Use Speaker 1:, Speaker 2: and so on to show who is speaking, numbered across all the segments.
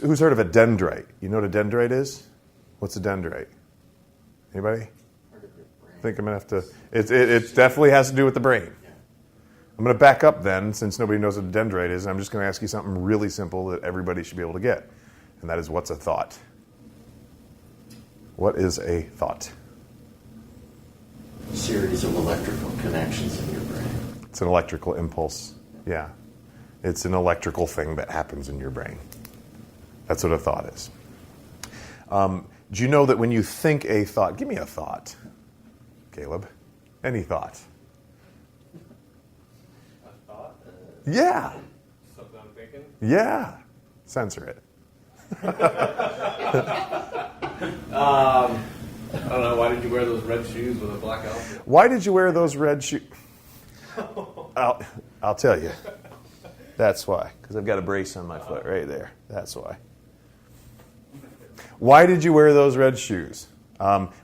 Speaker 1: Who's heard of a dendrite? You know what a dendrite is? What's a dendrite? Anybody? I think I'm going to have to... It definitely has to do with the brain. I'm going to back up then, since nobody knows what a dendrite is, and I'm just going to ask you something really simple that everybody should be able to get. And that is, what's a thought? What is a thought?
Speaker 2: A series of electrical connections in your brain.
Speaker 1: It's an electrical impulse. Yeah. It's an electrical thing that happens in your brain. That's what a thought is. Do you know that when you think a thought... Give me a thought, Caleb. Any thought.
Speaker 3: A thought?
Speaker 1: Yeah.
Speaker 3: Something I'm thinking?
Speaker 1: Yeah. Censor it.
Speaker 3: I don't know. Why did you wear those red shoes with a black outfit?
Speaker 1: Why did you wear those red shoes? I'll tell you. That's why. Because I've got a brace on my foot right there. That's why. Why did you wear those red shoes?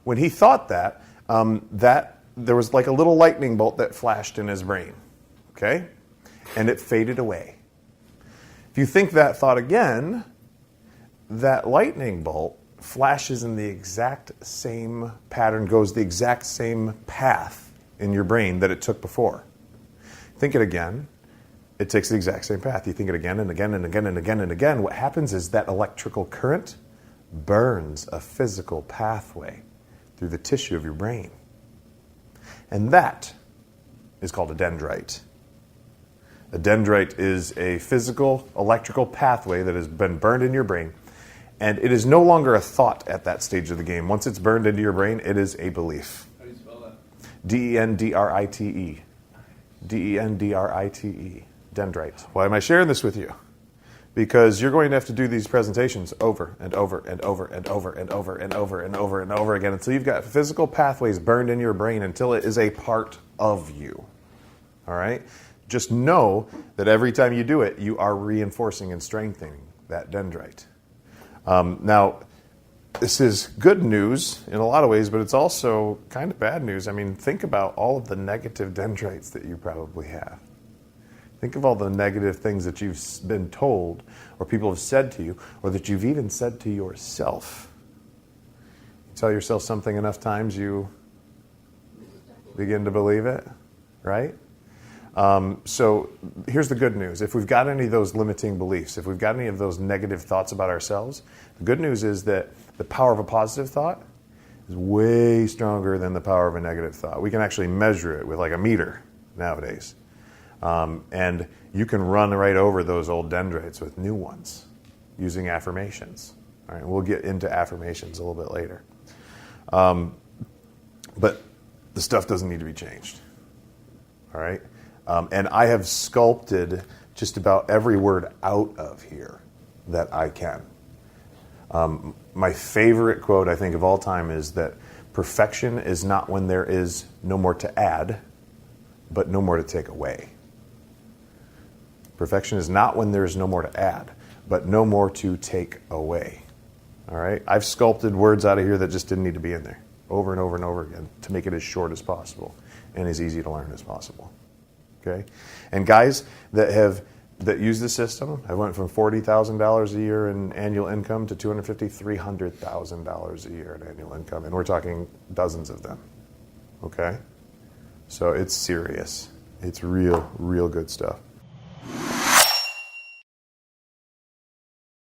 Speaker 1: When he thought that, there was like a little lightning bolt that flashed in his brain. Okay? And it faded away. If you think that thought again, that lightning bolt flashes in the exact same pattern, goes the exact same path in your brain that it took before. Think it again. It takes the exact same path. You think it again and again and again and again and again. What happens is that electrical current burns a physical pathway through the tissue of your brain. And that is called a dendrite. A dendrite is a physical electrical pathway that has been burned in your brain, and it is no longer a thought at that stage of the game. Once it's burned into your brain, it is a belief.
Speaker 3: How do you spell that?
Speaker 1: D-E-N-D-R-I-T-E. D-E-N-D-R-I-T-E. Dendrite. Why am I sharing this with you? Because you're going to have to do these presentations over and over and over and over and over and over and over and over again until you've got physical pathways burned in your brain, until it is a part of you. All right? Just know that every time you do it, you are reinforcing and strengthening that dendrite. Now, this is good news in a lot of ways, but it's also kind of bad news. I mean, think about all of the negative dendrites that you probably have. Think of all the negative things that you've been told, or people have said to you, or that you've even said to yourself. You tell yourself something enough times, you begin to believe it, right? So here's the good news. If we've got any of those limiting beliefs, if we've got any of those negative thoughts about ourselves, the good news is that the power of a positive thought is way stronger than the power of a negative thought. We can actually measure it with like a meter nowadays. And you can run right over those old dendrites with new ones using affirmations. All right, we'll get into affirmations a little bit later. But the stuff doesn't need to be changed. All right? And I have sculpted just about every word out of here that I can. My favorite quote, I think, of all time is that perfection is not when there is no more to add, but no more to take away. Perfection is not when there is no more to add, but no more to take away. All right? I've sculpted words out of here that just didn't need to be in there over and over and over again to make it as short as possible and as easy to learn as possible. Okay? And guys that use the system, I went from $40,000 a year in annual income to $250,000, $300,000 a year in annual income. And we're talking dozens of them. Okay? So it's serious. It's real, real good stuff.